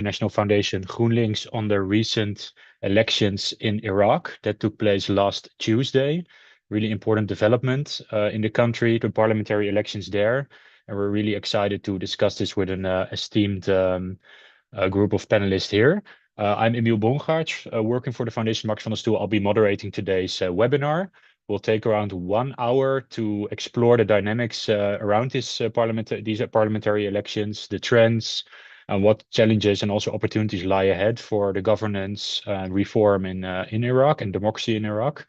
International Foundation GroenLinks on the recent elections in Iraq that took place last Tuesday. Really important development in the country, the parliamentary elections there. And we're really excited to discuss this with an esteemed group of panelists here. I'm Emiel Bongaerts, working for the Foundation Max van der Stoel. I'll be moderating today's webinar. We'll take around 1 hour to explore the dynamics around these parliamentary elections, the trends, and what challenges and also opportunities lie ahead for the governance and reform in Iraq and democracy in Iraq.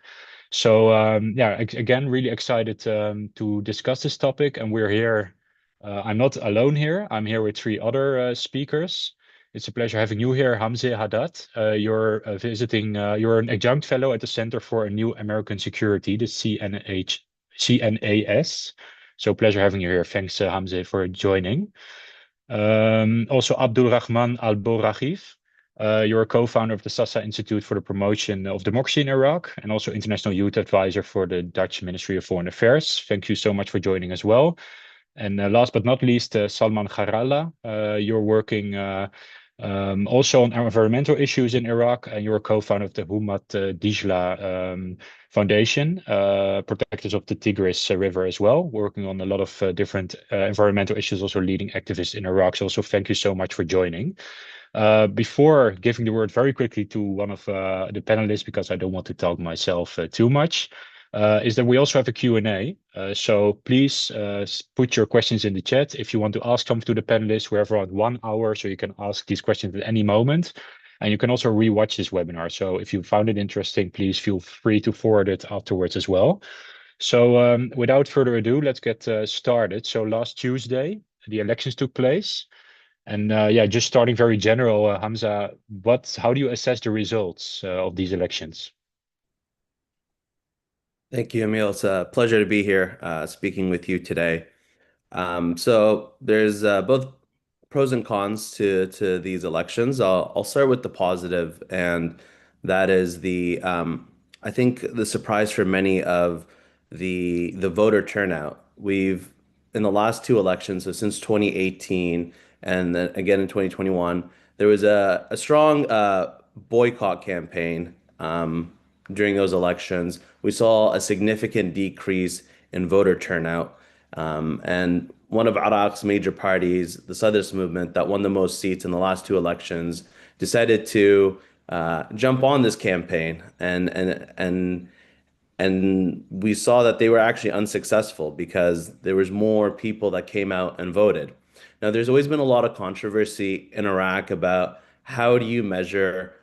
So yeah, again, really excited to discuss this topic, and we're here. I'm not alone here. I'm here with three other speakers. It's a pleasure having you here, Hamzeh Hadad. You're an adjunct fellow at the Center for a New American Security, the CNAS. So pleasure having you here. Thanks, Hamzeh, for joining. Also, Abdulrahman Ragheef. You're a co-founder of the Sasa Institute for the Promotion of Democracy in Iraq and also International Youth Advisor for the Dutch Ministry of Foreign Affairs. Thank you so much for joining as well. And last but not least, Salman Khairallah. You're working also on environmental issues in Iraq, and you're a co-founder of the Humat Dijla Foundation, protectors of the Tigris River as well, working on a lot of different environmental issues, also leading activists in Iraq. So also thank you so much for joining. Before giving the word very quickly to one of the panelists, because I don't want to talk myself too much, is that we also have a Q&A. So please put your questions in the chat. If you want to ask something to the panelists, we have around 1 hour, so you can ask these questions at any moment. And you can also rewatch this webinar. So if you found it interesting, please feel free to forward it afterwards as well. So without further ado, let's get started. So last Tuesday, the elections took place. And yeah, just starting very general, Hamza, how do you assess the results of these elections? Thank you, Emil. It's a pleasure to be here speaking with you today. So there's both pros and cons to these elections. I'll start with the positive, and that is I think the surprise for many of the voter turnout. We've in the last two elections, so since 2018 and then again in 2021, there was a strong boycott campaign during those elections. We saw a significant decrease in voter turnout. And one of Iraq's major parties, the Sadr movement, that won the most seats in the last two elections, decided to jump on this campaign, and we saw that they were actually unsuccessful because there was more people that came out and voted. Now, there's always been a lot of controversy in Iraq about how do you measure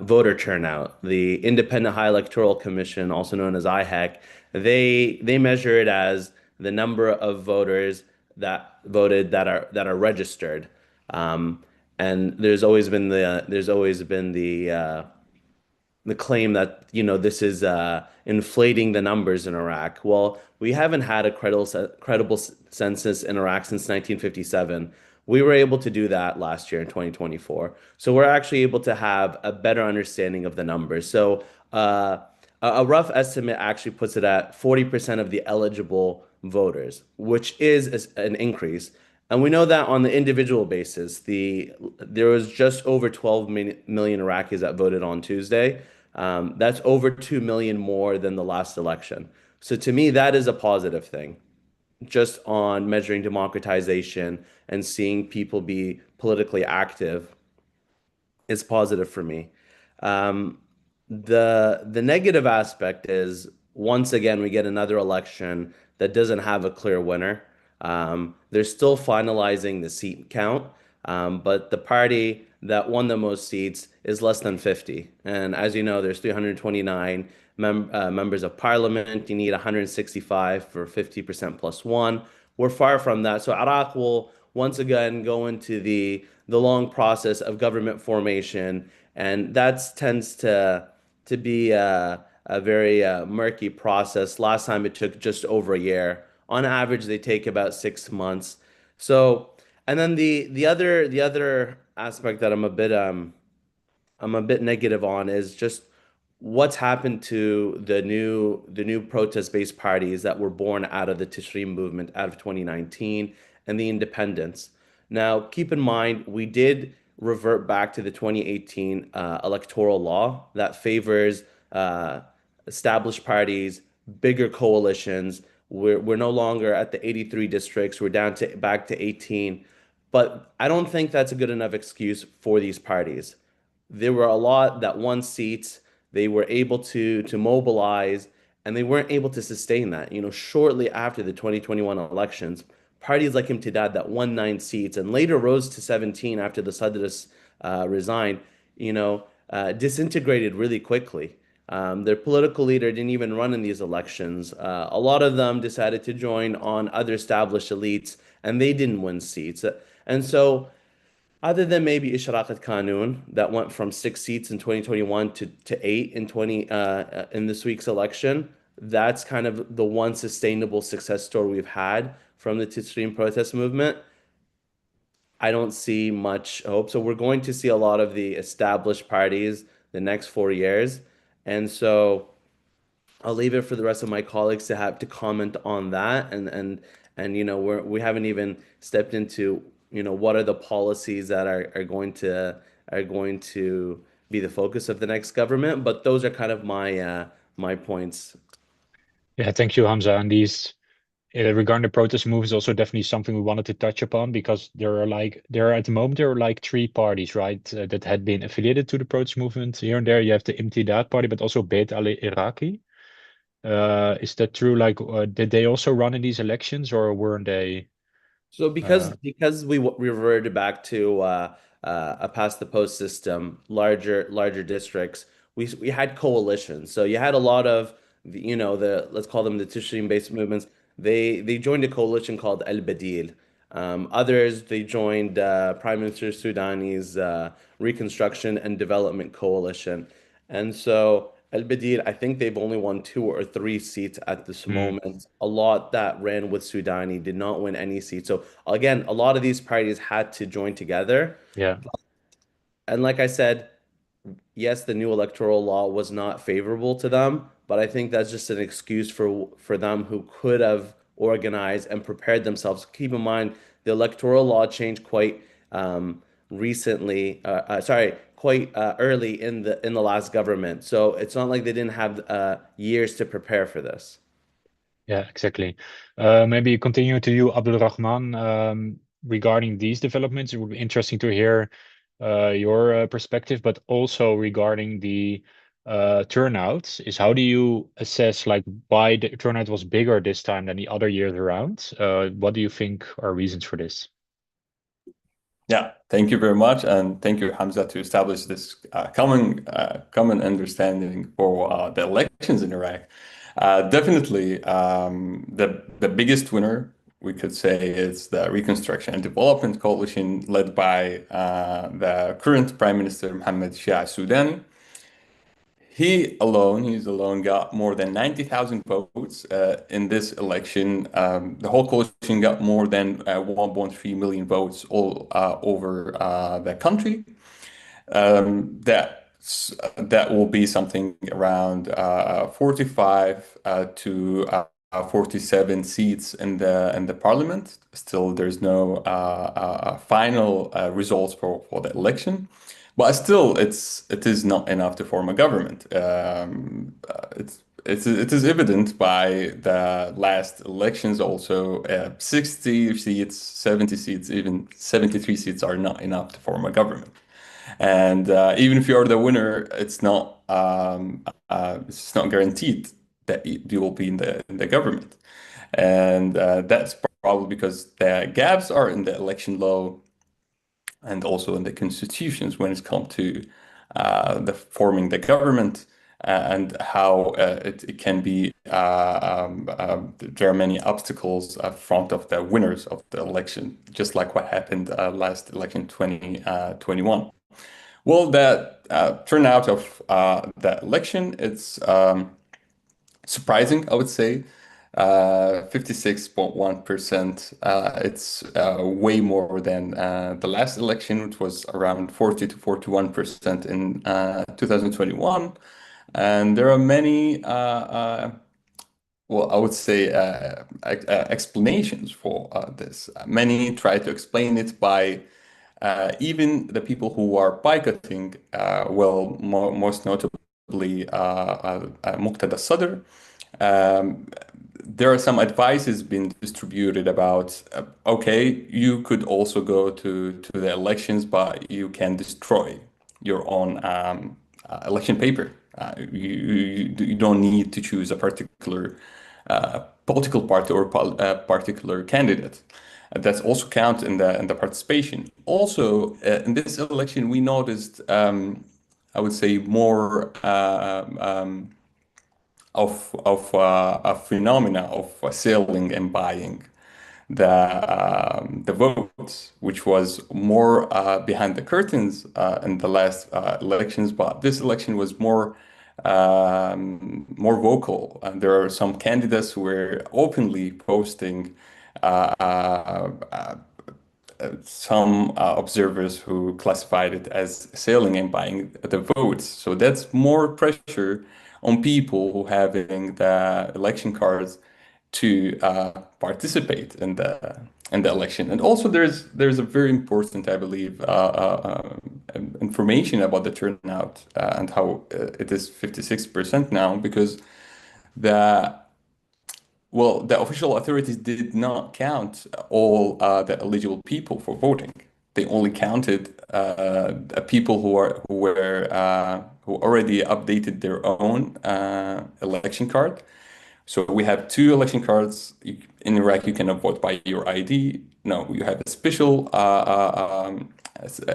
voter turnout. The Independent High Electoral Commission, also known as IHEC, they measure it as the number of voters that voted that are registered. And there's always been the claim that this is inflating the numbers in Iraq. Well, we haven't had a credible census in Iraq since 1957. We were able to do that last year in 2024. So we're actually able to have a better understanding of the numbers. So a rough estimate actually puts it at 40% of the eligible voters, which is an increase. And we know that on the individual basis, there was just over 12 million Iraqis that voted on Tuesday. That's over 2 million more than the last election. So to me, that is a positive thing, just on measuring democratization and seeing people be politically active is positive for me. Um, the negative aspect is once again we get another election that doesn't have a clear winner. They're still finalizing the seat count, but the party that won the most seats is less than 50. And as you know, there's 329 members of parliament. You need 165 for 50% plus one. We're far from that. So Iraq will once again go into the long process of government formation, and that tends to be a very murky process. Last time it took just over a year. On average, they take about 6 months. So, and then the other aspect that I'm a bit negative on is just what's happened to the new protest-based parties that were born out of the Tishri movement out of 2019 and the independents. Now, keep in mind, we did revert back to the 2018 electoral law that favors uh, established parties, bigger coalitions. We're no longer at the 83 districts. We're down to back to 18. But I don't think that's a good enough excuse for these parties. There were a lot that won seats. They were able to mobilize, and they weren't able to sustain that. Shortly after the 2021 elections, parties like Imtidad that won 9 seats and later rose to 17 after the Sadr resigned, disintegrated really quickly. Their political leader didn't even run in these elections. A lot of them decided to join on other established elites, and they didn't win seats. And so, other than maybe Ishraqat Qanun, that went from 6 seats in 2021 to 8 in this week's election, that's kind of the one sustainable success story we've had from the Tishreen protest movement. I don't see much hope. So we're going to see a lot of the established parties the next 4 years. And so I'll leave it for the rest of my colleagues to have to comment on that. And we haven't even stepped into, what are the policies that are going to be the focus of the next government. But those are kind of my points. Yeah, thank you, Hamza. And these regarding the protest move is also definitely something we wanted to touch upon because there are at the moment there are like three parties, right, that had been affiliated to the protest movement here and there. You have the Imtidad party, but also Beit al-Iraqi. Is that true? Like, did they also run in these elections, or weren't they? So because we reverted back to a past the post system, larger districts, we had coalitions. So you had a lot of the let's call them the Tishreen based movements. They joined a coalition called Al Badil. Others they joined Prime Minister Sudanese Reconstruction and Development Coalition, and so. Al Badil, I think they've only won 2 or 3 seats at this Mm, moment. A lot that ran with Sudani did not win any seats. So again, a lot of these parties had to join together. yeah. And like I said, yes, the new electoral law was not favorable to them, but I think that's just an excuse for them who could have organized and prepared themselves. Keep in mind, the electoral law changed quite recently. Sorry, quite early in the last government. So it's not like they didn't have years to prepare for this. Yeah, exactly. Maybe continue to you, Abdulrahman, regarding these developments. It would be interesting to hear your perspective, but also regarding the turnout, is how do you assess like why the turnout was bigger this time than the other years around? What do you think are reasons for this? Yeah, thank you very much, and thank you, Hamza, to establish this common understanding for the elections in Iraq. Definitely, the biggest winner we could say is the Reconstruction and Development Coalition led by the current Prime Minister Mohammed Shia Sudani. He's alone got more than 90,000 votes in this election. The whole coalition got more than 1.3 million votes all over the country. That will be something around 45 to 47 seats in the parliament. Still, there's no final results for the election. But still, it is not enough to form a government. It is evident by the last elections also. 60 seats, 70 seats, even 73 seats are not enough to form a government. And even if you are the winner, it's not guaranteed that you will be in the government. And that's probably because the gaps are in the election law and also in the constitutions when it comes to the forming the government and how it can be. There are many obstacles in front of the winners of the election, just like what happened last election 2021. Well, the turnout of the election, it's surprising, I would say. 56.1%. It's way more than the last election, which was around 40 to 41% in 2021. And there are many, well, I would say, explanations for this. Many try to explain it by Even the people who are boycotting, well, most notably Muqtada Sadr, um, there are some advices being distributed about, okay, you could also go to the elections, but you can destroy your own election paper. You don't need to choose a particular political party or particular candidate. That's also count in the participation. Also, in this election, we noticed, I would say, more of a phenomena of selling and buying the votes, which was more behind the curtains in the last elections, but this election was more vocal. And there are some candidates who were openly posting. Uh, uh, some observers who classified it as selling and buying the votes. So that's more pressure on people who having the election cards to participate in the election. And also there's a very important, I believe, information about the turnout and how it is 56% now, because the the official authorities did not count all the eligible people for voting. They only counted people who already updated their own election card. So we have two election cards. In Iraq, you cannot vote by your ID. No, you have a special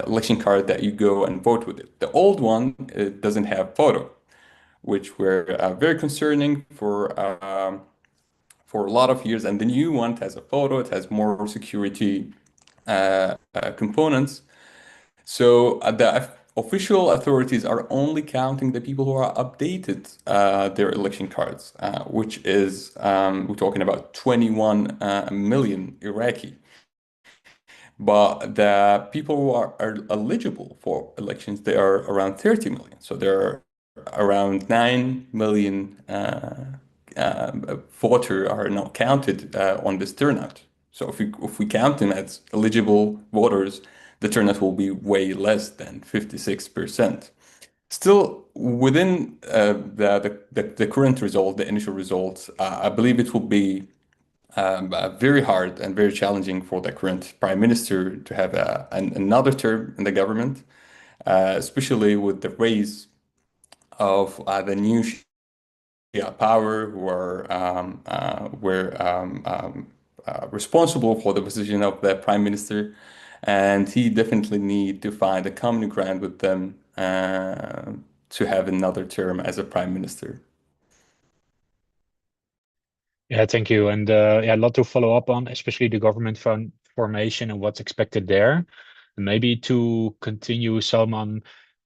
election card that you go and vote with it. The old one, it doesn't have photo, which were very concerning for a lot of years. And the new one has a photo, it has more security components. So the official authorities are only counting the people who are updated their election cards, which is, we're talking about 21 million Iraqi. But the people who are eligible for elections, they are around 30 million. So there are around 9 million voters are not counted on this turnout. So if we count them as eligible voters, the turnout will be way less than 56%. Still, within the current result, the initial results, I believe it will be very hard and very challenging for the current prime minister to have another term in the government, especially with the rise of the new power who were responsible for the position of the prime minister, and he definitely need to find a common ground with them to have another term as a prime minister. Yeah, thank you. And yeah, a lot to follow up on, especially the government formation and what's expected there. And maybe to continue, Salman,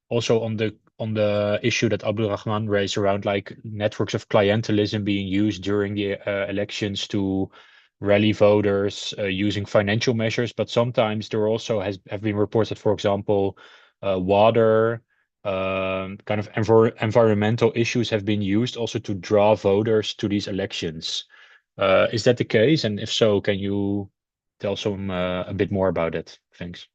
also on the issue that Abdulrahman raised around like networks of clientelism being used during the elections to rally voters using financial measures, but sometimes there also have been reports that, for example, water, kind of environmental issues have been used also to draw voters to these elections. Is that the case? And if so, can you tell some a bit more about it? Thanks.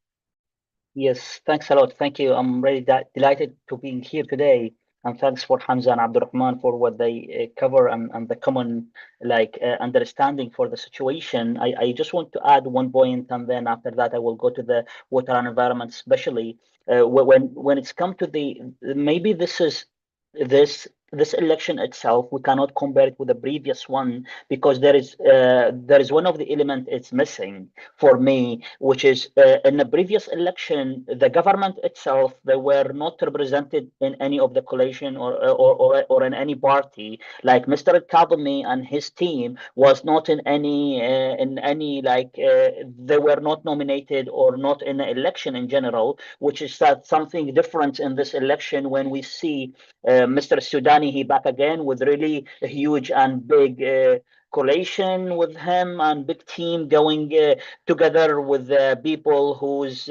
Yes, thanks a lot. Thank you. I'm really delighted to be here today. And thanks for Hamzeh and Abdulrahman for what they cover and the common understanding for the situation. I just want to add one point, and then after that I will go to the water and environment, especially when it's come to the maybe this election itself, we cannot compare it with the previous one because there is one of the elements it's missing for me, which is in the previous election, the government itself, they were not represented in any of the coalition or in any party. Like Mr. Al-Kadhimi and his team was not in any they were not nominated or not in the election in general, which is that something different in this election when we see Mr. Sudani, he back again with really a huge and big coalition with him and big team going together with people who's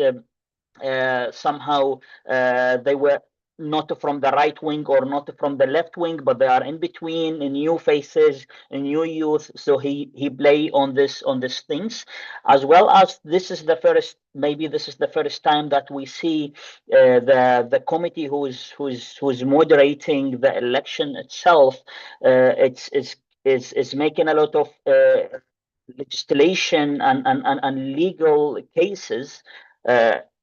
somehow they were not from the right wing or not from the left wing, but they are in between, new faces, new youth. So he play on these things, as well as this is the first, maybe this is the first time that we see the committee who's moderating the election itself. It's making a lot of legislation and legal cases.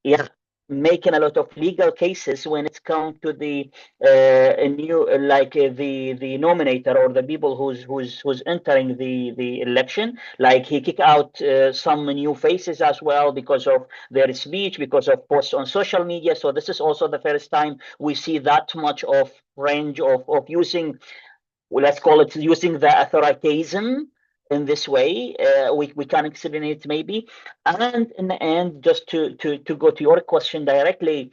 Yeah, making a lot of legal cases when it's come to the new the nominator or the people who's entering the election. Like he kick out some new faces as well because of their speech, because of posts on social media. So this is also the first time we see that much of range of using, let's call it, using the authoritarianism in this way. We can explain it maybe. And in the end, just to go to your question directly,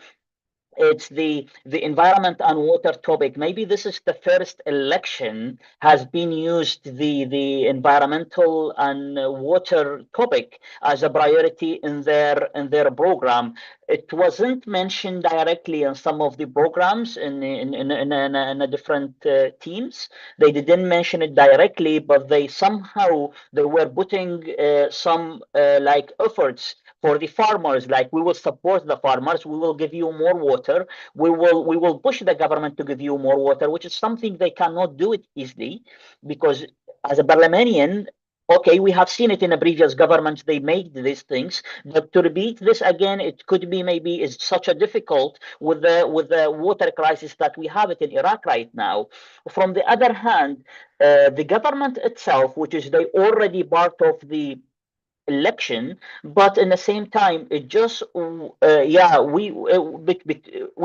it's the environment and water topic. Maybe this is the first election has been used the environmental and water topic as a priority in their program. It wasn't mentioned directly in some of the programs in a different teams. They didn't mention it directly, but they somehow they were putting some like efforts for the farmers. Like, we will support the farmers, we will give you more water, we will push the government to give you more water, which is something they cannot do it easily, because as a parliamentarian, okay, we have seen it in the previous governments, they made these things, but to repeat this again, it could be maybe is such a difficult with the water crisis that we have it in Iraq right now. From the other hand, the government itself, which is they already part of the election, but in the same time it just yeah, we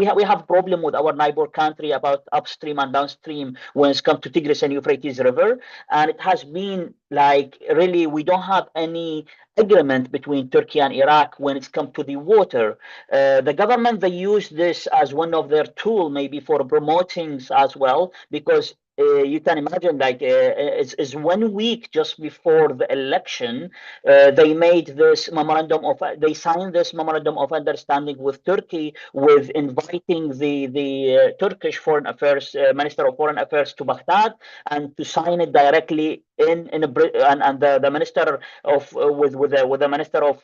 have problem with our neighbor country about upstream and downstream when it comes to Tigris and Euphrates River, and it has been like really we don't have any agreement between Turkey and Iraq when it's come to the water. The government, they use this as one of their tool maybe for promoting as well, because you can imagine, like, it's 1 week just before the election, they made this memorandum of, they signed this memorandum of understanding with Turkey, with inviting the Turkish Foreign Affairs Minister of Foreign Affairs to Baghdad, and to sign it directly in and the minister of with the minister of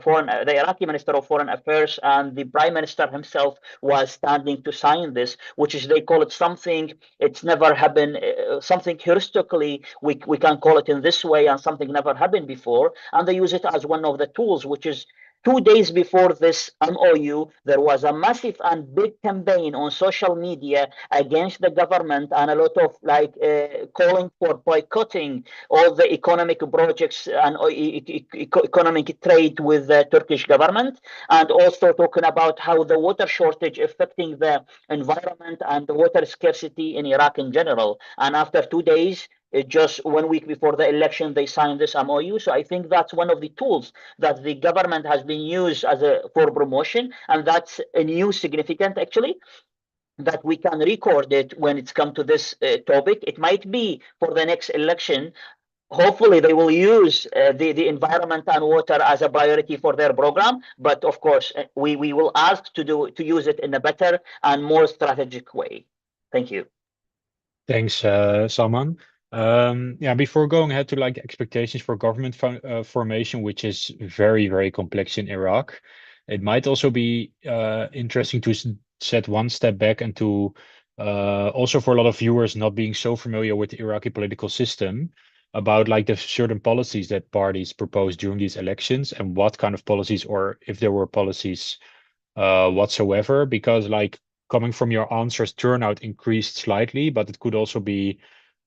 foreign, the Iraqi Minister of Foreign Affairs, and the Prime Minister himself was standing to sign this, which is, they call it something, it's never happened, something historically we can call it in this way, and something never happened before, and they use it as one of the tools, which is 2 days before this MOU, there was a massive and big campaign on social media against the government, and a lot of like calling for boycotting all the economic projects and economic trade with the Turkish government, and also talking about how the water shortage affecting the environment and the water scarcity in Iraq in general. And after 2 days, just 1 week before the election, they signed this MOU. So I think that's one of the tools that the government has been used as for promotion, and that's a new significant actually, that we can record it when it's come to this topic. It might be for the next election. Hopefully they will use the environment and water as a priority for their program, but of course we will ask to use it in a better and more strategic way. Thank you. Thanks, Salman. Yeah, before going ahead to like expectations for government formation, which is very, very complex in Iraq, it might also be interesting to set one step back and to also for a lot of viewers not being so familiar with the Iraqi political system, about like the certain policies that parties proposed during these elections, and what kind of policies, or if there were policies whatsoever, because like coming from your answers, turnout increased slightly, but it could also be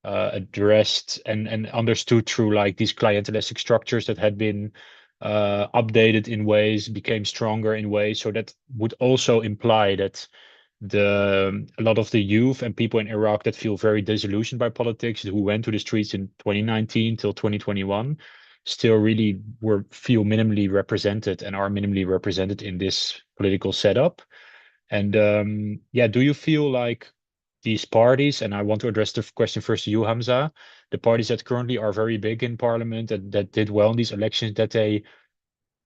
addressed and understood through like these clientelistic structures that had been updated in ways, became stronger in ways. So that would also imply that a lot of the youth and people in Iraq that feel very disillusioned by politics, who went to the streets in 2019 till 2021, still really feel minimally represented and are minimally represented in this political setup. And yeah, do you feel like these parties, and I want to address the question first to you, Hamzeh, the parties that currently are very big in parliament, that did well in these elections, that they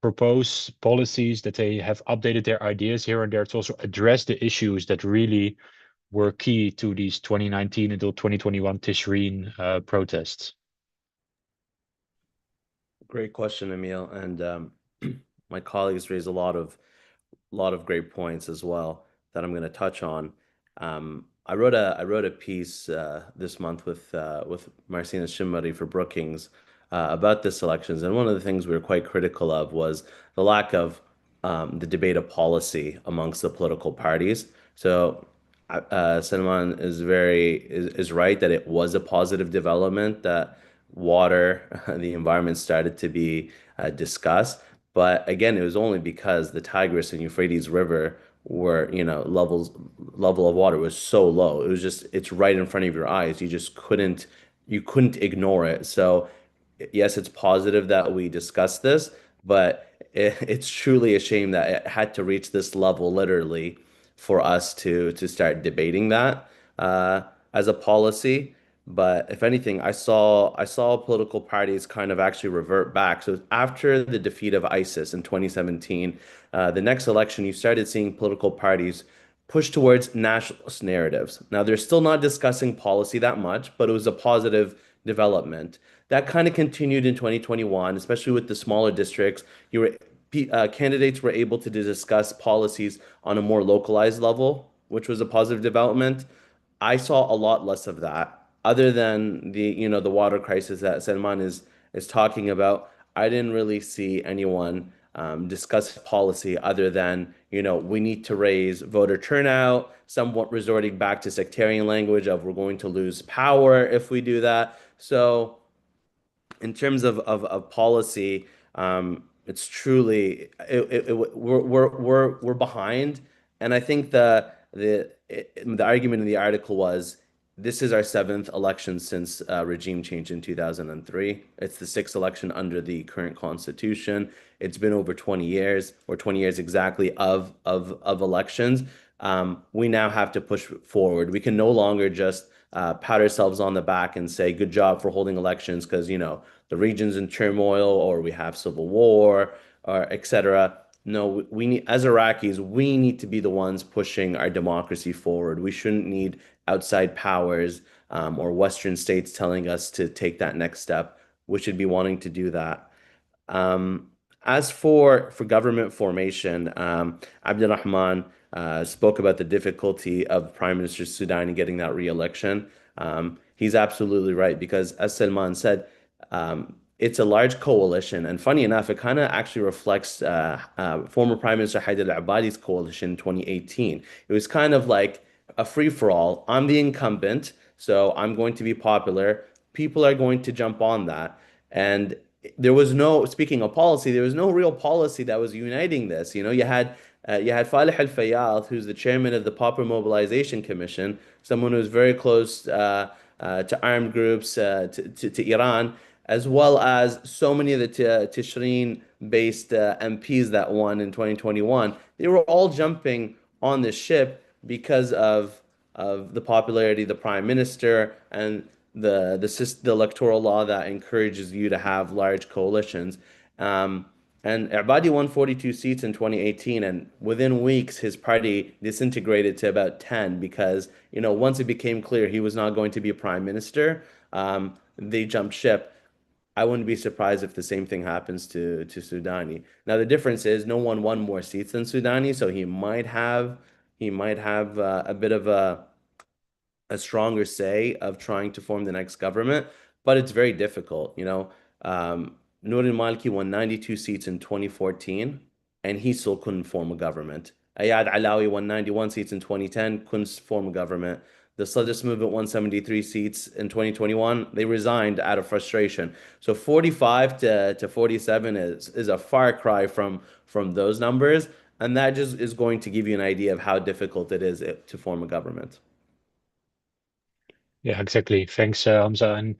propose policies, that they have updated their ideas here and there to also address the issues that really were key to these 2019 until 2021 Tishreen protests? Great question, Emil. And my colleagues raised a lot of great points as well that I'm going to touch on. I wrote a piece this month with Marcina Shimmari for Brookings about this elections, and one of the things we were quite critical of was the lack of the debate of policy amongst the political parties. So Salman is right that it was a positive development that water, the environment started to be discussed. But again, it was only because the Tigris and Euphrates River were, level of water was so low. It was just, it's right in front of your eyes. You couldn't ignore it. So yes, it's positive that we discussed this, but it's truly a shame that it had to reach this level literally for us to start debating that as a policy. But if anything, I saw political parties kind of actually revert back. So after the defeat of ISIS in 2017, the next election, you started seeing political parties push towards nationalist narratives. Now, they're still not discussing policy that much, but it was a positive development. That kind of continued in 2021, especially with the smaller districts. Candidates were able to discuss policies on a more localized level, which was a positive development. I saw a lot less of that. Other than the water crisis that Salman is talking about, I didn't really see anyone discuss policy other than, we need to raise voter turnout, somewhat resorting back to sectarian language of we're going to lose power if we do that. So in terms of policy, it's truly we're behind, and I think the argument in the article was this is our seventh election since regime change in 2003. It's the sixth election under the current constitution. It's been over 20 years, or 20 years exactly, of elections. We now have to push forward. We can no longer just pat ourselves on the back and say, good job for holding elections because, the region's in turmoil or we have civil war or etc. No, we need, as Iraqis, we need to be the ones pushing our democracy forward. We shouldn't need outside powers or Western states telling us to take that next step. We should be wanting to do that. As for government formation, Abdulrahman spoke about the difficulty of Prime Minister Sudan in getting that re-election. He's absolutely right because, as Salman said, it's a large coalition, and funny enough, it kind of actually reflects former Prime Minister Hadad al-Abadi's coalition in 2018. It was kind of like a free-for-all. I'm the incumbent, so I'm going to be popular. People are going to jump on that. And there was no, speaking of policy, there was no real policy that was uniting this. You had Falih al-Fayyad, who's the chairman of the Popular Mobilization Commission, someone who's very close to armed groups, to Iran, as well as so many of the Tishreen-based MPs that won in 2021. They were all jumping on this ship because of the popularity of the prime minister and the electoral law that encourages you to have large coalitions. And Abadi won 42 seats in 2018, and within weeks, his party disintegrated to about 10 because, once it became clear he was not going to be a prime minister, they jumped ship. I wouldn't be surprised if the same thing happens to Soudani. Now, the difference is no one won more seats than Soudani, so he might have a bit of a stronger say of trying to form the next government, but it's very difficult. Noor al-Maliki won 92 seats in 2014, and he still couldn't form a government. Ayad Alawi won 91 seats in 2010, couldn't form a government. The Sadr movement won 73 seats in 2021. They resigned out of frustration. So 45 to 47 is a far cry from those numbers, and that just is going to give you an idea of how difficult it is to form a government. Yeah, exactly. Thanks, Hamzeh.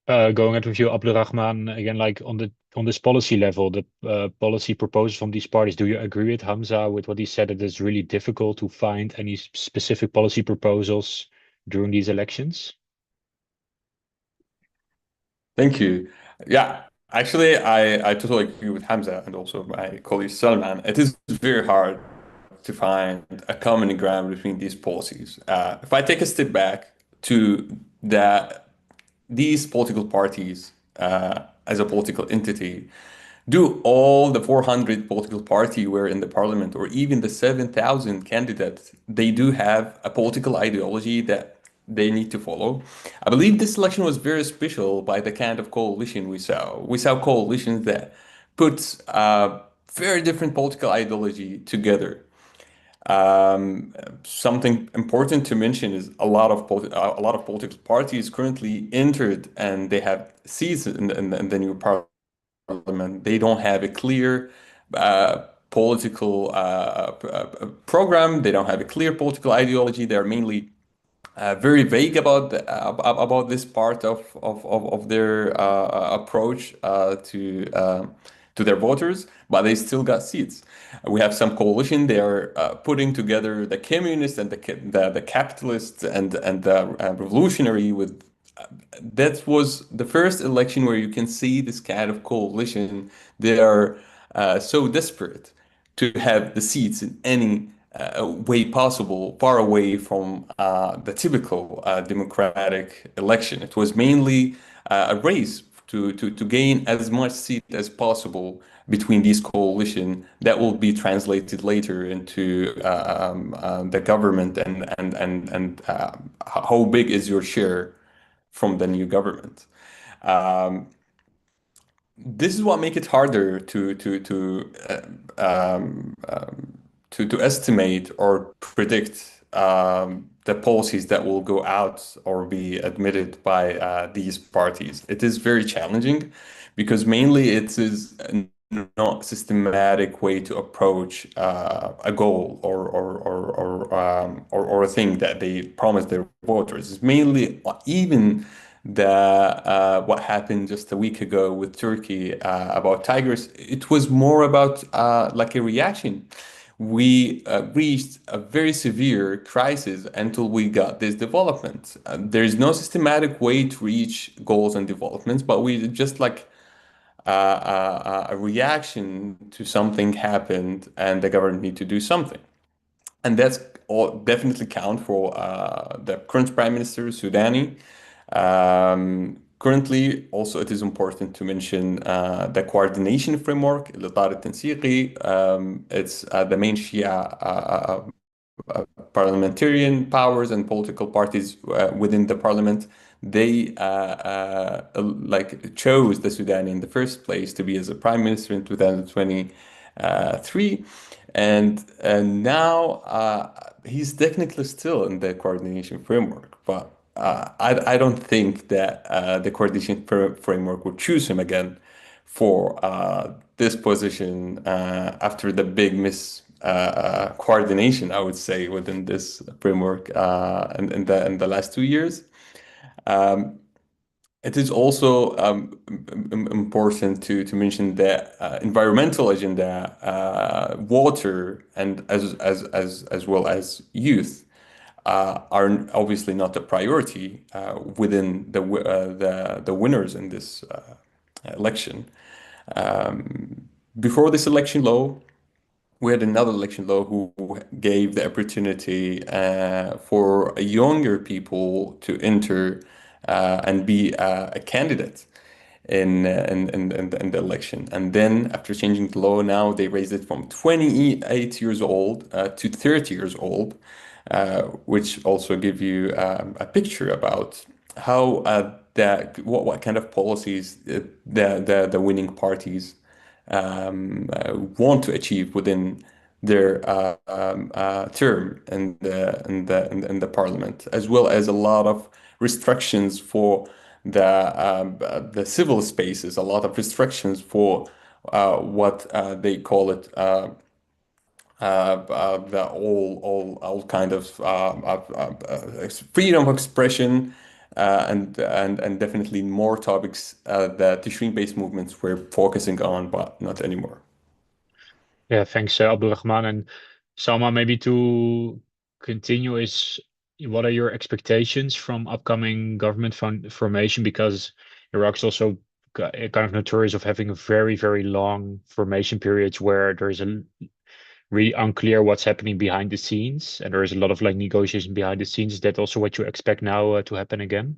And going at with you, Abdulrahman, again, like on this policy level, the policy proposals from these parties, do you agree with Hamzeh with what he said, that it's really difficult to find any specific policy proposals during these elections? Thank you. Yeah, Actually, I totally agree with Hamza and also my colleague Salman. It is very hard to find a common ground between these policies. If I take a step back to these political parties as a political entity, do all the 400 political party were in the parliament, or even the 7,000 candidates, they do have a political ideology that they need to follow. I believe this election was very special by the kind of coalition we saw. We saw coalitions that put very different political ideology together. Something important to mention is a lot of political parties currently entered and they have seats in the new parliament. They don't have a clear political program. They don't have a clear political ideology. They're mainly very vague about this part of their approach to their voters, but they still got seats. We have some coalition. They are putting together the communists and the capitalists and the revolutionary with. That was the first election where you can see this kind of coalition. They are so desperate to have the seats in any way possible, far away from the typical democratic election. It was mainly a race to gain as much seat as possible between these coalition that will be translated later into the government and how big is your share from the new government. This is what make it harder to estimate or predict the policies that will go out or be admitted by these parties. It is very challenging because mainly it is not systematic way to approach a goal or a thing that they promise their voters. It's mainly even what happened just a week ago with Turkey about tigers. It was more about like a reaction. We reached a very severe crisis until we got this development. There is no systematic way to reach goals and developments, but we just like a reaction to something happened and the government need to do something. And that's all definitely count for the current Prime Minister, Sudani. Currently, also it is important to mention the coordination framework, الإطار التنسيقي. It's the main Shia parliamentarian powers and political parties within the parliament. They like chose the Sudani in the first place to be as a prime minister in 2023, and now he's technically still in the coordination framework, but I don't think that the coordination framework will choose him again for this position after the big coordination, I would say, within this framework in the last 2 years. It is also important to mention that environmental agenda, water, and as well as youth are obviously not a priority within the winners in this election. Before this election law, we had another election law who gave the opportunity for younger people to enter and be a candidate in the election. And then after changing the law, now they raised it from 28 years old to 30 years old, which also give you a picture about how what kind of policies the winning parties want to achieve within their term in the parliament, as well as a lot of restrictions for the civil spaces, a lot of restrictions for what they call it the all kind of freedom of expression and definitely more topics that Tishrin-based movements were focusing on, but not anymore. Yeah, thanks, Abdulrahman. And Salma, maybe to continue is, what are your expectations from upcoming government formation? Because Iraq is also kind of notorious of having very, very long formation periods where there's a really unclear what's happening behind the scenes, and there is a lot of like negotiation behind the scenes. Is that also what you expect now to happen again?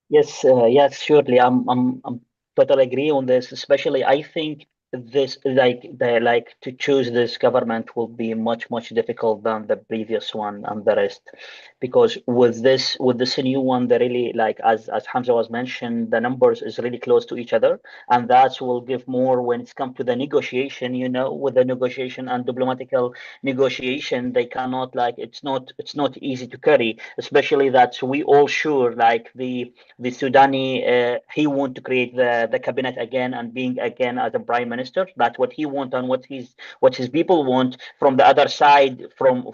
Yes, yes, surely. I'm totally agree on this. Especially, I think this like to choose this government will be much difficult than the previous one and the rest, because with this new one, they really like as Hamza was mentioned, the numbers is really close to each other, and that will give more when it's come to the negotiation. With the negotiation and diplomatical negotiation, they cannot like it's not easy to carry, especially that we all sure like the Sudani, he want to create the cabinet again and being again as a prime minister. That's what he want and what his people want. From the other side, from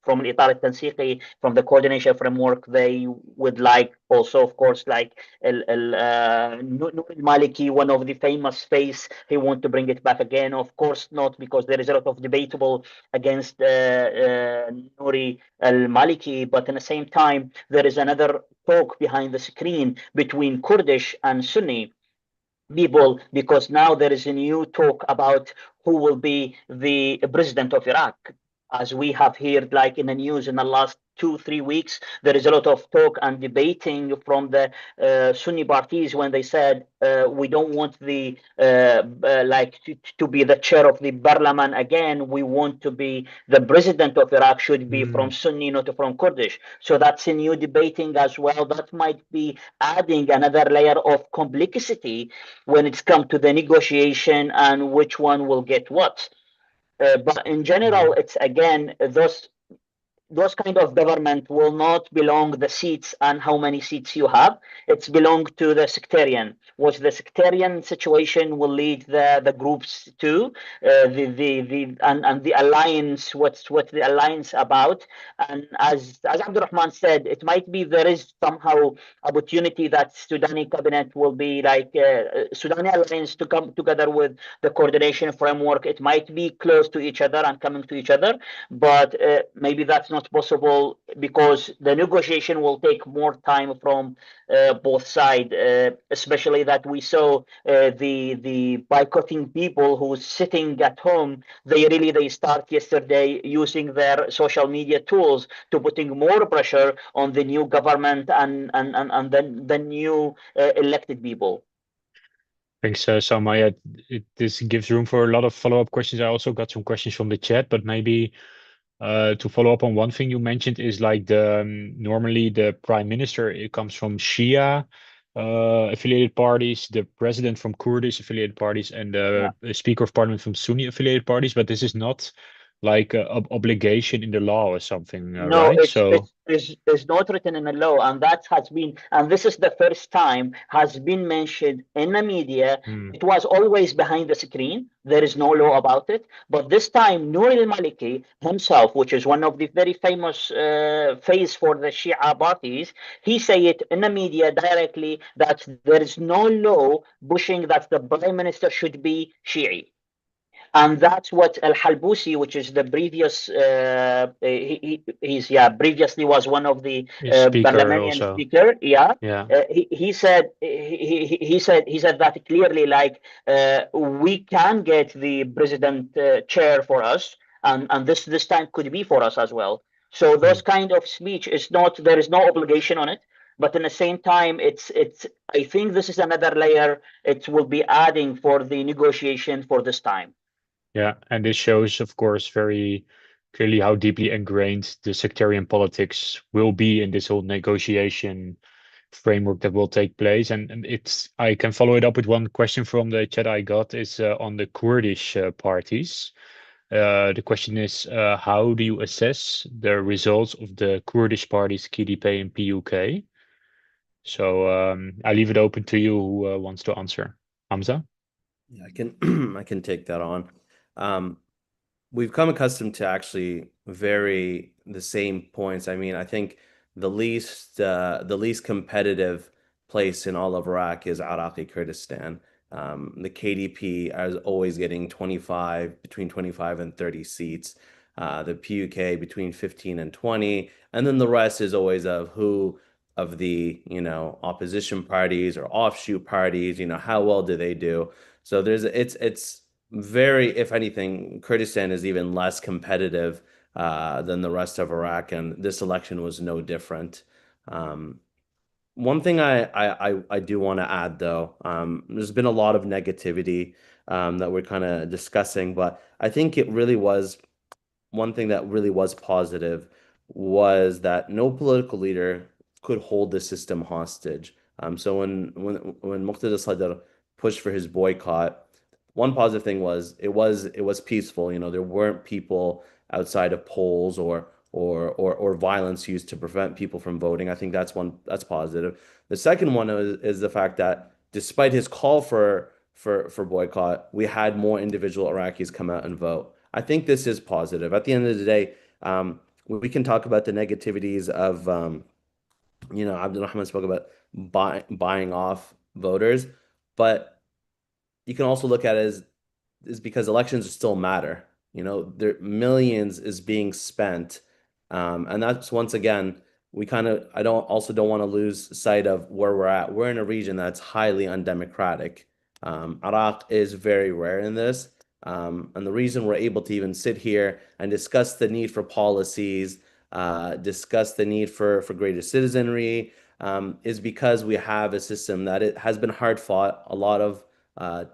الإطار التنسيقي, from the coordination framework, they would like also, of course, like Noor al-Maliki, one of the famous face, he want to bring it back again. Of course not, because there is a lot of debatable against Nouri al-Maliki, but in the same time, there is another talk behind the screen between Kurdish and Sunni people, because now there is a new talk about who will be the president of Iraq. As we have heard, like in the news in the last 2-3 weeks, there is a lot of talk and debating from the Sunni parties when they said we don't want the like to be the chair of the parliament again. We want to be the president of Iraq should be from Sunni, not from Kurdish. So that's a new debating as well. That might be adding another layer of complexity when it's come to the negotiation and which one will get what. But in general, it's again those kind of government will not belong the seats and how many seats you have. It's belong to the sectarian, which the sectarian situation will lead the groups to and the alliance. What's the alliance about? And as Abdulrahman said, it might be there is somehow opportunity that Sudani cabinet will be like Sudani alliance to come together with the coordination framework. It might be close to each other and coming to each other, but maybe that's not possible because the negotiation will take more time from both sides, especially that we saw the boycotting people who's sitting at home. They start yesterday using their social media tools to putting more pressure on the new government and the new elected people. Thanks, Salma. Yeah, this gives room for a lot of follow-up questions. I also got some questions from the chat, but maybe to follow up on one thing you mentioned is like normally the prime minister, it comes from Shia affiliated parties, the president from Kurdish affiliated parties, and the speaker of parliament from Sunni affiliated parties. But this is not like an obligation in the law or something, No, right? it's not written in the law, and that has been, and this is the first time has been mentioned in the media. It was always behind the screen. There is no law about it, but this time Noor al-Maliki himself, which is one of the very famous face for the Shia parties, he say it in the media directly that there is no law pushing that the prime minister should be Shi'i. And that's what Al-Halbusi, which is the previous, previously was one of the parliamentarian speaker. He said that clearly, like we can get the president chair for us, and this time could be for us as well. So those kind of speech is not, there is no obligation on it. But in the same time, it's. I think this is another layer it will be adding for the negotiation for this time. Yeah, and this shows, of course, very clearly how deeply ingrained the sectarian politics will be in this whole negotiation framework that will take place. And I can follow it up with one question from the chat I got is on the Kurdish parties. The question is, how do you assess the results of the Kurdish parties, KDP and PUK? So I leave it open to you who wants to answer. Hamza? Yeah, I can take that on. We've come accustomed to actually vary the same points. I mean, I think the least competitive place in all of Iraq is Iraqi Kurdistan. The KDP is always getting between 25 and 30 seats. The PUK between 15 and 20, and then the rest is always of who of the, opposition parties or offshoot parties, how well do they do? So it's very, if anything, Kurdistan is even less competitive than the rest of Iraq, and this election was no different. One thing I do want to add, though, there's been a lot of negativity that we're kind of discussing, but I think it really was one thing that really was positive was that no political leader could hold the system hostage. So when Muqtada Sadr pushed for his boycott, one positive thing was it was peaceful. There weren't people outside of polls or violence used to prevent people from voting. I think that's positive. The second one is the fact that despite his call for boycott, we had more individual Iraqis come out and vote. I think this is positive. At the end of the day, we can talk about the negativities of, Abdulrahman spoke about buying off voters, but you can also look at it as is because elections still matter. There millions is being spent, and that's once again I don't want to lose sight of where we're at. We're in a region that's highly undemocratic. Iraq is very rare in this, and the reason we're able to even sit here and discuss the need for policies, discuss the need for greater citizenry, is because we have a system that it has been hard fought. A lot of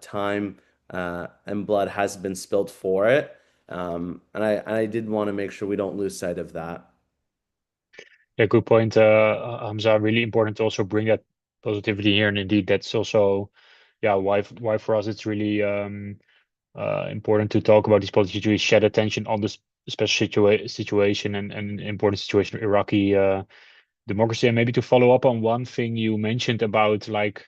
time and blood has been spilled for it. And I did want to make sure we don't lose sight of that. Yeah, good point, Hamza. Really important to also bring that positivity here, and indeed, that's also, yeah, why for us it's really important to talk about these politics, to shed attention on this special situation and important situation of Iraqi democracy. And maybe to follow up on one thing you mentioned about like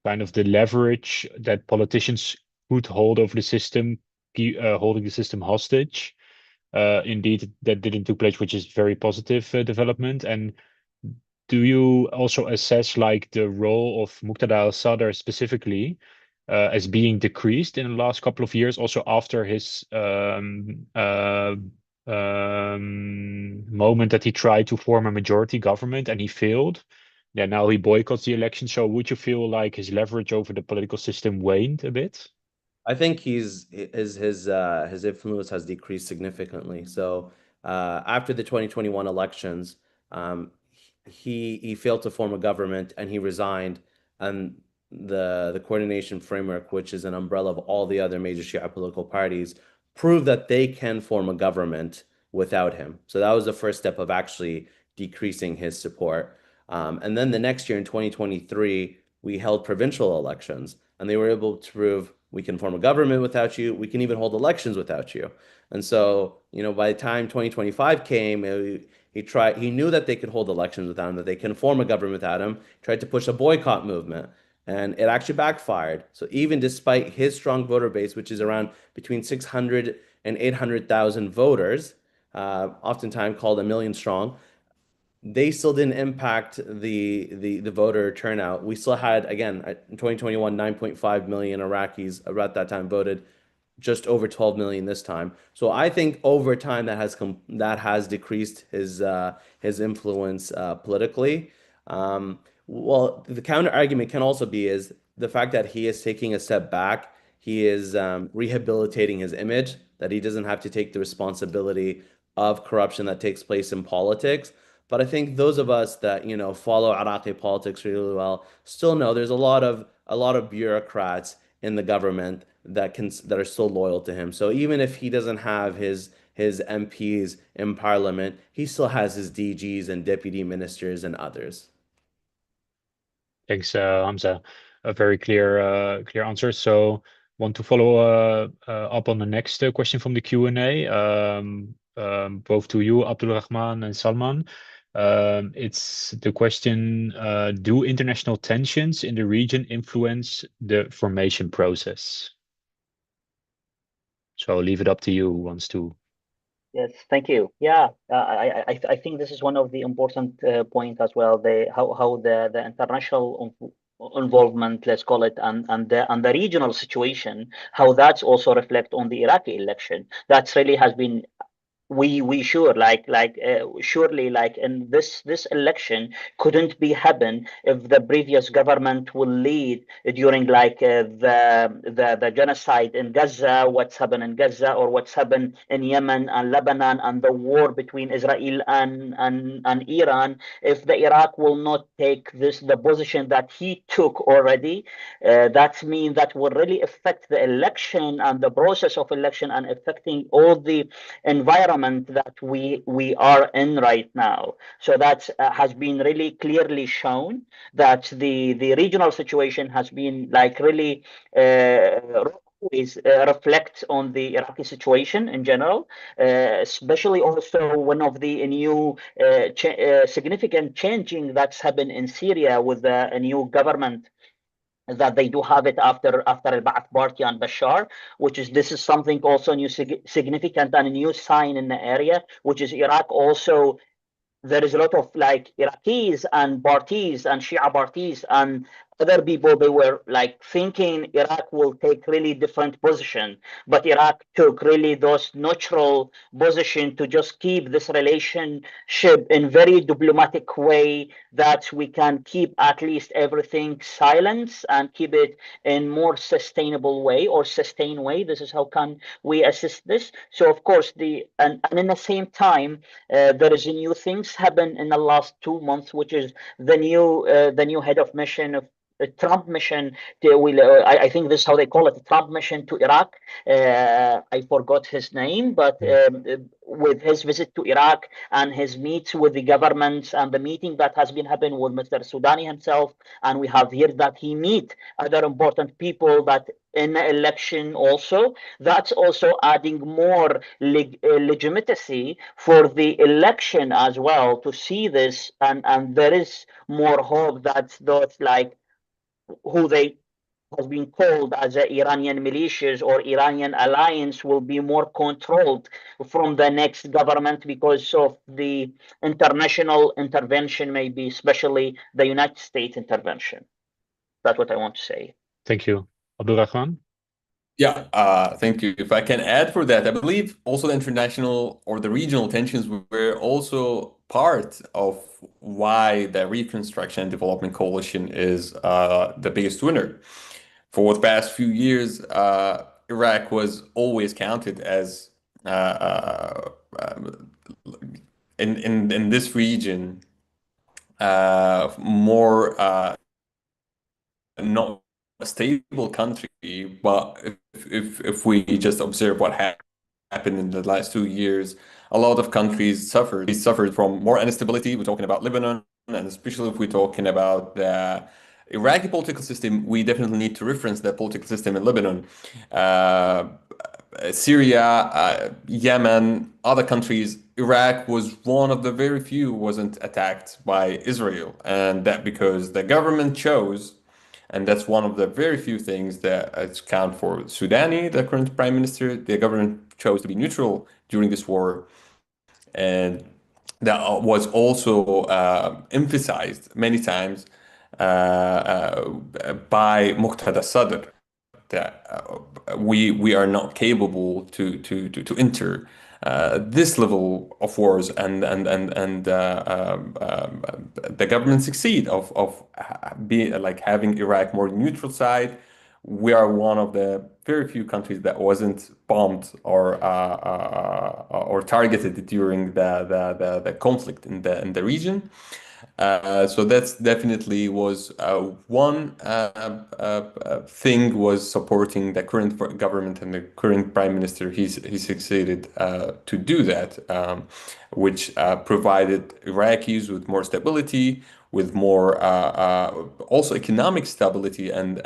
kind of the leverage that politicians could hold over the system, holding the system hostage. Indeed, that didn't take place, which is very positive development. And do you also assess like the role of Muqtada al-Sadr specifically as being decreased in the last couple of years, also after his moment that he tried to form a majority government and he failed? Yeah, now he boycotts the election. So would you feel like his leverage over the political system waned a bit? I think his influence has decreased significantly. So after the 2021 elections, he failed to form a government and he resigned. And the coordination framework, which is an umbrella of all the other major Shia political parties, proved that they can form a government without him. So that was the first step of actually decreasing his support. And then the next year in 2023, we held provincial elections, and they were able to prove we can form a government without you. We can even hold elections without you. And so, by the time 2025 came, he knew that they could hold elections without him, that they can form a government without him, tried to push a boycott movement, and it actually backfired. So even despite his strong voter base, which is around between 600 and 800,000 voters, oftentimes called a million strong, they still didn't impact the voter turnout. We still had, again, in 2021, 9.5 million Iraqis about that time voted, just over 12 million this time. So I think over time that has decreased his influence politically. Well, the counter argument can also be is the fact that he is taking a step back. He is rehabilitating his image, that he doesn't have to take the responsibility of corruption that takes place in politics. But I think those of us that follow Iraqi politics really well still know there's a lot of bureaucrats in the government that are still loyal to him. So even if he doesn't have his MPs in parliament, he still has his DGs and deputy ministers and others. Thanks, Hamza. A very clear answer. So want to follow up on the next question from the Q&A, both to you, Abdulrahman and Salman. It's the question, do international tensions in the region influence the formation process? So I'll leave it up to you who wants to. Yes, thank you. Yeah, I think this is one of the important points as well. How the international involvement, let's call it, and the regional situation, how that's also reflect on the Iraqi election. That's really has been we sure surely in this election couldn't be happen if the previous government will lead during the genocide in Gaza, what's happened in Gaza, or what's happened in Yemen and Lebanon, and the war between Israel and Iran. If the Iraq will not take the position that he took already, that means that will really affect the election and the process of election, and affecting all the environment that we are in right now. So that has been really clearly shown that the regional situation has been really always reflects on the Iraqi situation in general, especially also one of the new significant changing that's happened in Syria with a new government that they do have it after al-Ba'ath Party and Bashar, which is this is something also new significant and a new sign in the area, which is Iraq also. There is a lot of Iraqis and parties and Shia parties and other people. They were thinking Iraq will take really different position, but Iraq took really those neutral position to just keep this relationship in very diplomatic way, that we can keep at least everything silence and keep it in more sustainable way or sustained way. This is how can we assist this. So of course and in the same time, there is a new things happen in the last 2 months, which is the new head of mission of Trump mission. I think this is how they call it, the Trump mission to Iraq. I forgot his name, but with his visit to Iraq and his meets with the governments and the meeting that has been happening with Mr. Sudani himself, and we have heard that he meet other important people that in the election also. That's also adding more legitimacy for the election as well, to see this, and there is more hope that those who they has been called as Iranian militias or Iranian alliance will be more controlled from the next government because of the international intervention, maybe especially the United States intervention. That's what I want to say. Thank you. Abdulrahman? Yeah, thank you. If I can add for that, I believe also the international or the regional tensions were also part of why the Reconstruction and Development Coalition is the biggest winner. For the past few years, Iraq was always counted as in this region more not a stable country, but if we just observe what happened in the last 2 years, a lot of countries suffered. They suffered from more instability. We're talking about Lebanon, and especially if we're talking about the Iraqi political system, we definitely need to reference the political system in Lebanon. Syria, Yemen, other countries, Iraq was one of the very few wasn't attacked by Israel, and that because the government chose. And that's one of the very few things that count for Sudani, the current prime minister. The government chose to be neutral during this war. And that was also emphasized many times by Muqtada Sadr, that we are not capable to enter this level of wars, and the government succeed of being having Iraq more neutral side. We are one of the very few countries that wasn't bombed or targeted during the conflict in the region. So that's definitely was one thing was supporting the current government and the current prime minister. He succeeded to do that, which provided Iraqis with more stability, with more also economic stability, and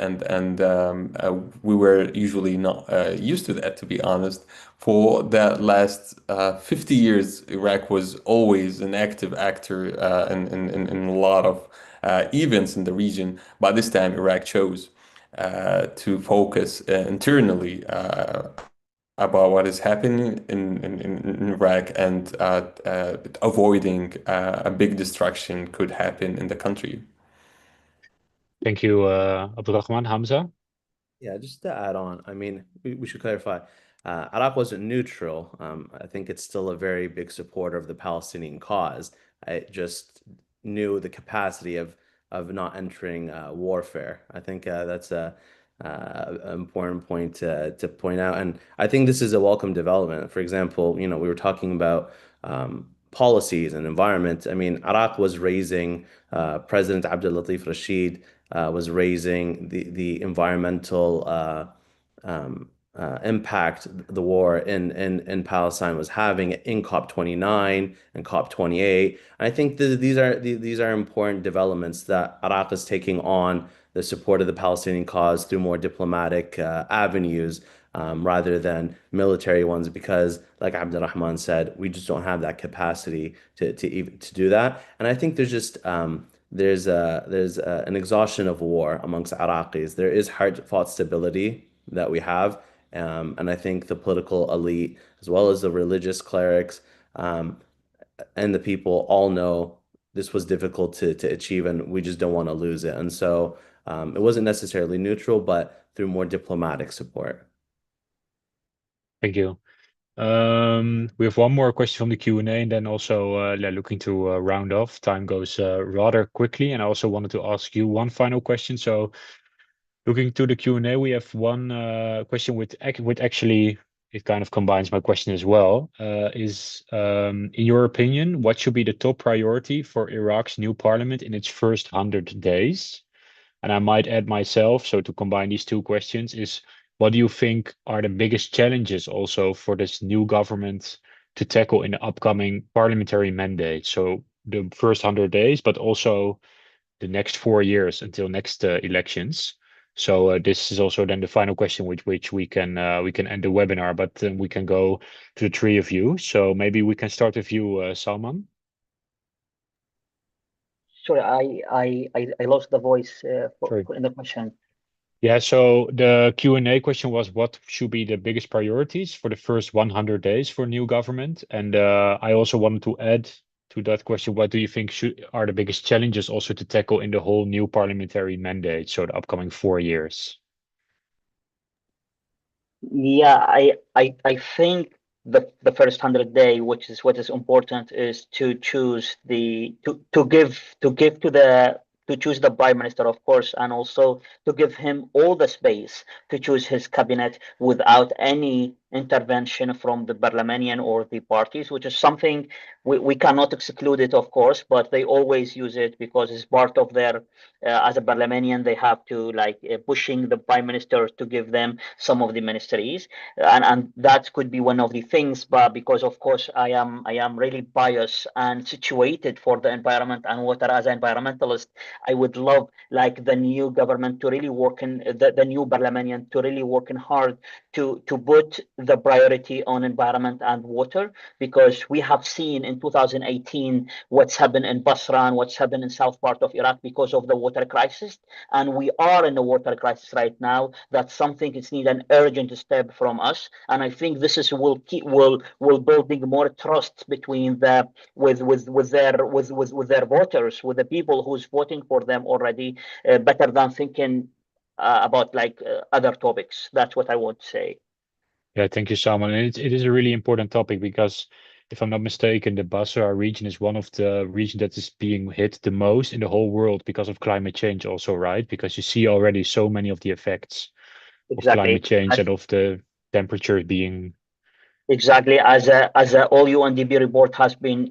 we were usually not used to that, to be honest. For the last 50 years, Iraq was always an active actor in a lot of events in the region. But this time, Iraq chose to focus internally about what is happening in Iraq, and avoiding a big destruction could happen in the country. Thank you, Abdulrahman. Hamzeh? Yeah, just to add on, I mean, we should clarify. Iraq wasn't neutral. I think it's still a very big supporter of the Palestinian cause. I just knew the capacity of not entering warfare. I think that's an important point to point out, and I think this is a welcome development. For example, we were talking about policies and environment. I mean, Iraq was raising President Abdul Latif Rashid was raising the environmental impact the war in Palestine was having in COP29 and COP28. And I think these are important developments that Iraq is taking on the support of the Palestinian cause through more diplomatic avenues rather than military ones, because, like Abdulrahman said, we just don't have that capacity to do that. And I think there's an exhaustion of war amongst Iraqis. There is hard-fought stability that we have. And I think the political elite, as well as the religious clerics, and the people all know this was difficult to achieve, and we just don't want to lose it. And so it wasn't necessarily neutral, but through more diplomatic support. Thank you. We have one more question from the Q&A, and then also looking to round off. Time goes rather quickly, and I also wanted to ask you one final question. So looking to the Q&A, we have one question with actually, it kind of combines my question as well. In your opinion, what should be the top priority for Iraq's new parliament in its first 100 days? And I might add myself, so to combine these two questions, is what do you think are the biggest challenges also for this new government to tackle in the upcoming parliamentary mandate? So the first 100 days, but also the next 4 years until next elections. So this is also then the final question with which we can end the webinar, but then we can go to the three of you. So maybe we can start with you, Salman. Sorry, I lost the voice in the question. Yeah, so the Q&A question was, what should be the biggest priorities for the first 100 days for new government? And I also wanted to add to that question, what do you think are the biggest challenges also to tackle in the whole new parliamentary mandate, so the upcoming 4 years? Yeah, I think the first 100 day, which is what is important, is to choose to choose the prime minister, of course, and also to give him all the space to choose his cabinet without any intervention from the parliamentarian or the parties, which is something we cannot exclude it, of course, but they always use it because it's part of their, as a parliamentarian, they have to pushing the prime minister to give them some of the ministries. And that could be one of the things, but because of course I am really biased and situated for the environment and water as an environmentalist, I would love the new government to really work in the new parliamentarian to really working hard to put the priority on environment and water, because we have seen in 2018 what's happened in Basra and what's happened in south part of Iraq because of the water crisis, and we are in a water crisis right now. That's something it's need an urgent step from us, and I think this is will building more trust between with their voters, with the people who's voting for them already, better than thinking about other topics. That's what I want to say. Yeah, thank you, Salman. And it is a really important topic because, if I'm not mistaken, the Basra region is one of the regions that is being hit the most in the whole world because of climate change also, right? Because you see already so many of the effects of climate change and of the temperatures being exactly as a all UNDP report has been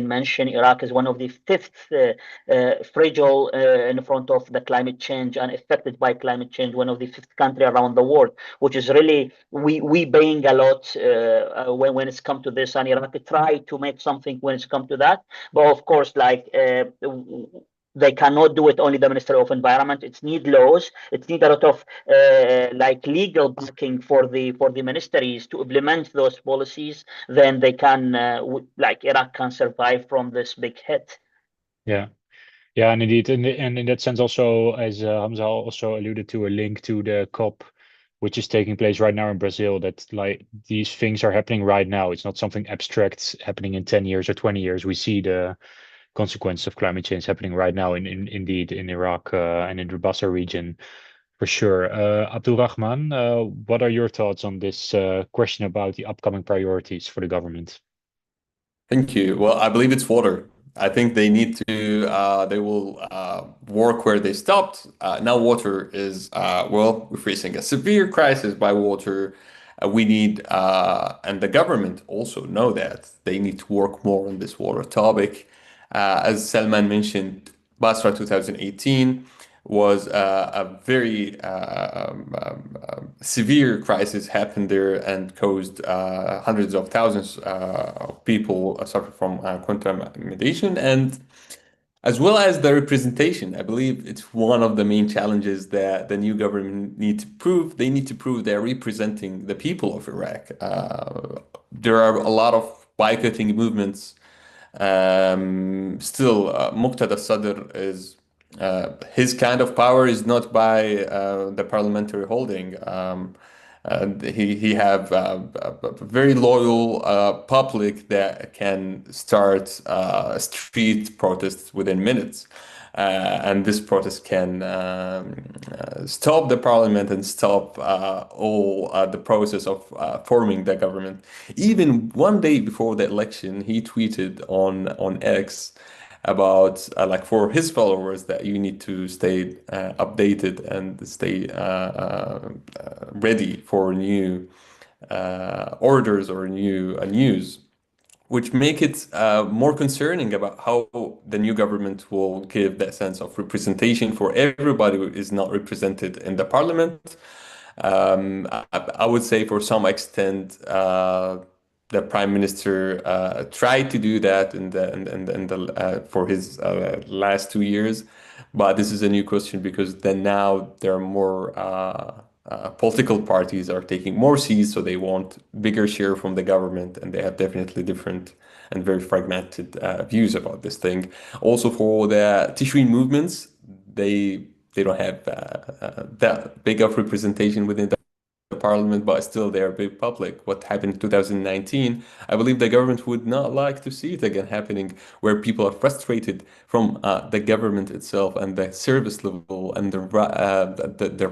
mentioned. Iraq is one of the fifth fragile in front of the climate change and affected by climate change. One of the fifth country around the world, which is really we paying a lot when it's come to this, and Iraq try to make something when it's come to that. But of course, they cannot do it only the Ministry of Environment. It need laws. It need a lot of legal backing for the ministries to implement those policies. Then they can Iraq can survive from this big hit. Yeah. Yeah, and indeed, and in that sense also, as Hamzeh also alluded to, a link to the COP, which is taking place right now in Brazil, that these things are happening right now. It's not something abstract happening in 10 years or 20 years. We see the consequence of climate change happening right now indeed in Iraq and in the Basra region. For sure. Abdulrahman, what are your thoughts on this question about the upcoming priorities for the government? Thank you. Well, I believe it's water. I think they need to, they will work where they stopped. Now, water is, well, we're facing a severe crisis by water. We need, and the government also know that they need to work more on this water topic. As Salman mentioned, Basra 2018 was a very severe crisis happened there and caused hundreds of thousands of people suffer from contamination and as well as the representation. I believe it's one of the main challenges that the new government need to prove. They need to prove they're representing the people of Iraq. There are a lot of boycotting movements still, Muqtada Sadr is his kind of power is not by the parliamentary holding. He have a very loyal public that can start street protests within minutes. And this protest can stop the parliament and stop all the process of forming the government. Even one day before the election, he tweeted on X about like for his followers that you need to stay updated and stay ready for new orders or new news, which make it more concerning about how the new government will give that sense of representation for everybody who is not represented in the parliament. I would say for some extent, the prime minister tried to do that for his last 2 years, but this is a new question because then now there are more political parties are taking more seats, so they want bigger share from the government, and they have definitely different and very fragmented views about this thing. Also, for the Tishreen movements, they don't have that big of representation within the parliament, but still they are big public. What happened in 2019, I believe the government would not like to see it again happening, where people are frustrated from the government itself and the service level and the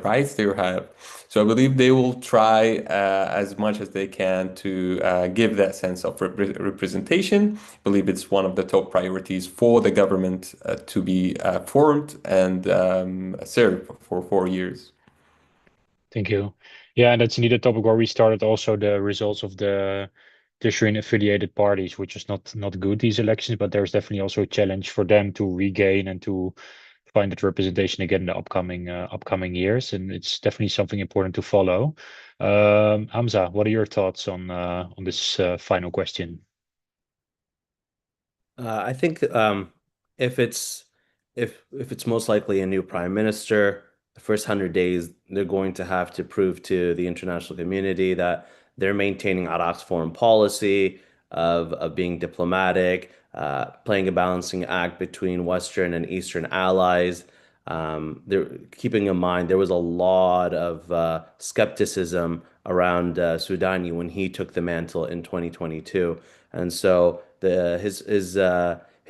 rights they have. So I believe they will try as much as they can to give that sense of representation. I believe it's one of the top priorities for the government to be formed and serve for 4 years. Thank you. Yeah, and that's indeed a topic where we started also the results of the Tishreen affiliated parties, which is not good, these elections, but there's definitely also a challenge for them to regain and to find that representation again in the upcoming years. And it's definitely something important to follow. Hamzeh, what are your thoughts on this final question? I think if it's if it's most likely a new prime minister, the first 100 days they're going to have to prove to the international community that they're maintaining Iraq's foreign policy of being diplomatic, playing a balancing act between Western and Eastern allies. They're keeping in mind there was a lot of skepticism around Soudani when he took the mantle in 2022, and so his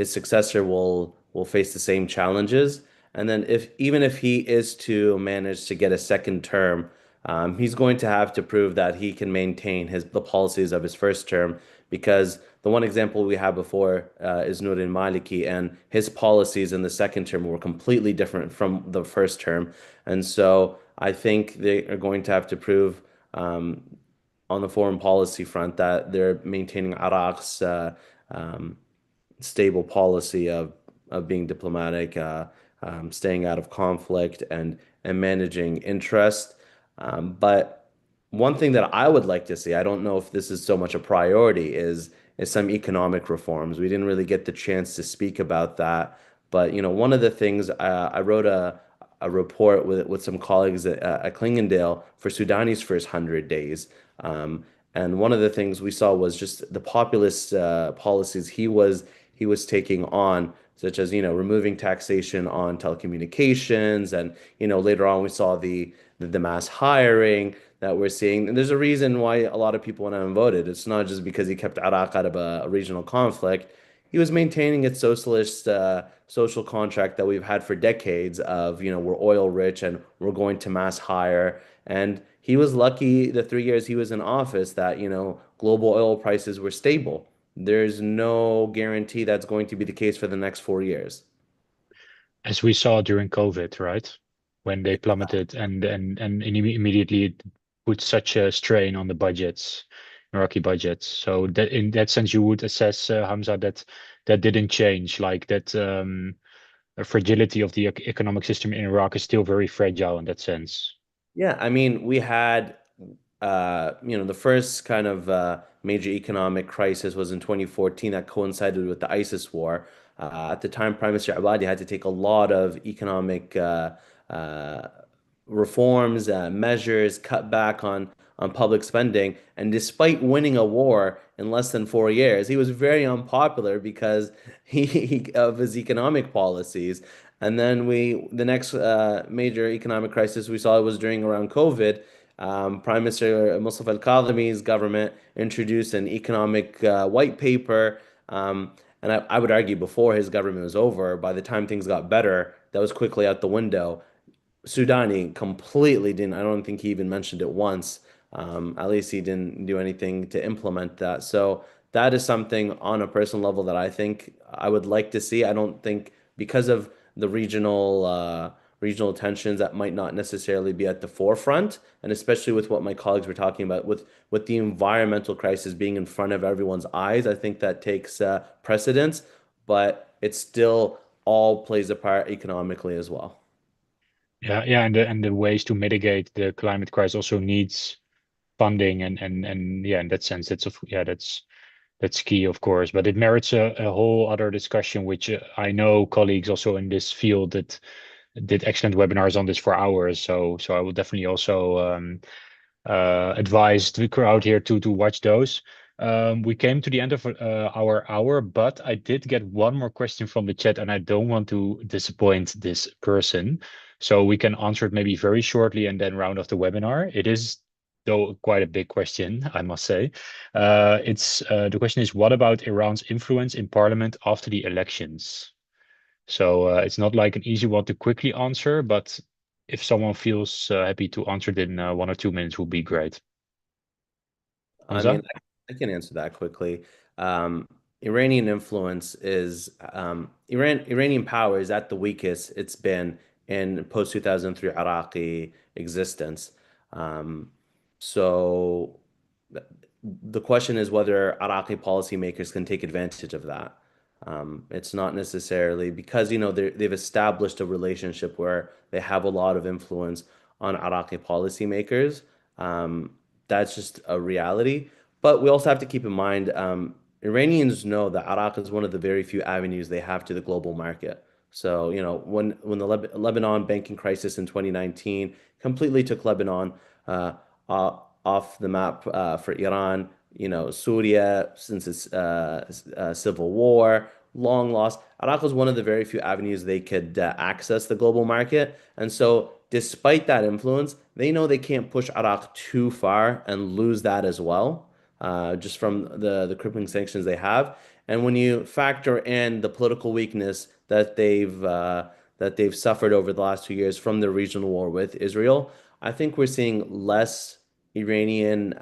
successor will face the same challenges. And then even if he is to manage to get a second term, he's going to have to prove that he can maintain the policies of his first term, because the one example we had before is Nourin Maliki, and his policies in the second term were completely different from the first term. And so I think they are going to have to prove on the foreign policy front that they're maintaining Iraq's stable policy of being diplomatic, staying out of conflict, and managing interest. But one thing that I would like to see, I don't know if this is so much a priority, is some economic reforms. We didn't really get the chance to speak about that, but one of the things I wrote a report with some colleagues at Klingendale for Soudani's first 100 days. And one of the things we saw was just the populist policies he was taking on, such as removing taxation on telecommunications, and later on we saw the mass hiring that we're seeing. And there's a reason why a lot of people went out and voted. It's not just because he kept Iraq out of a regional conflict. he was maintaining its socialist social contract that we've had for decades of, we're oil rich and we're going to mass hire. And he was lucky the 3 years he was in office that, global oil prices were stable. There's no guarantee that's going to be the case for the next 4 years. As we saw during COVID, right? When they plummeted and immediately it put such a strain on the budgets, Iraqi budgets. So that in that sense, you would assess, Hamza, that that didn't change, like that fragility of the economic system in Iraq is still very fragile in that sense. Yeah, I mean, we had, the first kind of major economic crisis was in 2014 that coincided with the ISIS war. At the time, Prime Minister Abadi had to take a lot of economic uh, reforms, measures, cut back on public spending. And despite winning a war in less than 4 years, he was very unpopular because of his economic policies. And then the next major economic crisis we saw was during around COVID. Prime Minister Mustafa al-Kadhimi's government introduced an economic white paper. And I would argue before his government was over, by the time things got better, that was quickly out the window. Sudani completely didn't. I don't think he even mentioned it once. At least he didn't do anything to implement that. So that is something on a personal level that I think I would like to see. I don't think because of the regional tensions that might not necessarily be at the forefront, and especially with what my colleagues were talking about with the environmental crisis being in front of everyone's eyes, I think that takes precedence, but it still all plays a part economically as well. Yeah, yeah, and the ways to mitigate the climate crisis also needs funding and yeah, in that sense, that's key, of course. But it merits a whole other discussion, which I know colleagues also in this field that did excellent webinars on this for hours. So I will definitely also advise the crowd here to watch those. We came to the end of our hour, but I did get one more question from the chat, and I don't want to disappoint this person. So we can answer it maybe very shortly and then round off the webinar. It is, though, quite a big question, I must say. The question is, what about Iran's influence in parliament after the elections? So it's not like an easy one to quickly answer, but if someone feels happy to answer it in 1 or 2 minutes, would be great. I mean, I can answer that quickly. Iranian influence is Iranian power is at the weakest it's been in post 2003 Iraqi existence. Um, so the question is whether Iraqi policymakers can take advantage of that. It's not necessarily because they've established a relationship where they have a lot of influence on Iraqi policymakers. That's just a reality. But we also have to keep in mind, Iranians know that Iraq is one of the very few avenues they have to the global market. So, when the Lebanon banking crisis in 2019 completely took Lebanon off the map for Iran, Syria, since its civil war, long lost. Iraq was one of the very few avenues they could access the global market. And so, despite that influence, they know they can't push Iraq too far and lose that as well, just from the crippling sanctions they have. And when you factor in the political weakness that they've suffered over the last 2 years from the regional war with Israel, I think we're seeing less Iranian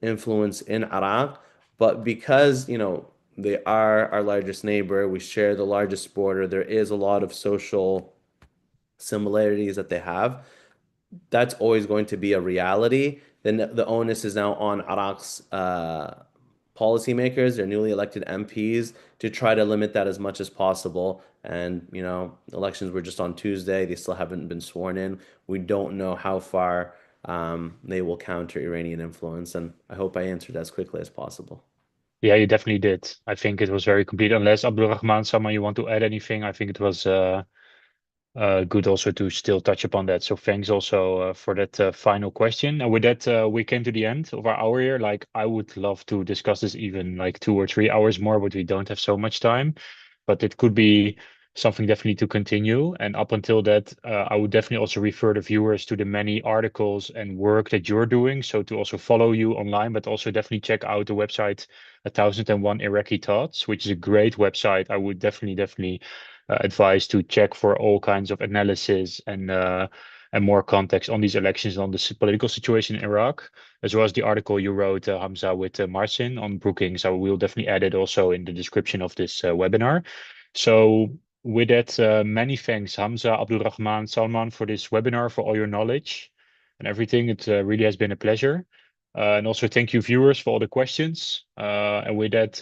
influence in Iraq. But because, they are our largest neighbor, we share the largest border, there is a lot of social similarities that they have. That's always going to be a reality. Then the onus is now on Iraq's policymakers, their newly elected MPs, to try to limit that as much as possible. And, elections were just on Tuesday. They still haven't been sworn in. We don't know how far they will counter Iranian influence. And I hope I answered as quickly as possible. Yeah, you definitely did. I think it was very complete. Unless Abdulrahman, someone you want to add anything, I think it was good also to still touch upon that. So thanks also for that final question. And with that, we came to the end of our hour here. Like, I would love to discuss this even like 2 or 3 hours more, but we don't have so much time. But it could be something definitely to continue. And up until that, I would definitely also refer the viewers to the many articles and work that you're doing. So to also follow you online, but also definitely check out the website 1001 Iraqi Thoughts, which is a great website. I would definitely advise to check for all kinds of analysis and more context on these elections, on the political situation in Iraq, as well as the article you wrote, Hamza, with Marcin on Brookings. I will definitely add it also in the description of this webinar. So with that, many thanks, Hamza, Abdulrahman, Salman, for this webinar, for all your knowledge and everything. It really has been a pleasure. And also thank you, viewers, for all the questions. And with that,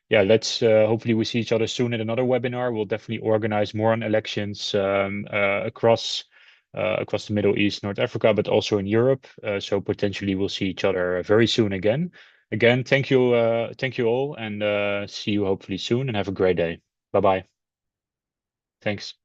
yeah, let's hopefully we see each other soon at another webinar. We'll definitely organize more on elections across the Middle East, North Africa, but also in Europe. So potentially we'll see each other very soon again. Again, thank you all, and see you hopefully soon, and have a great day. Bye-bye. Thanks.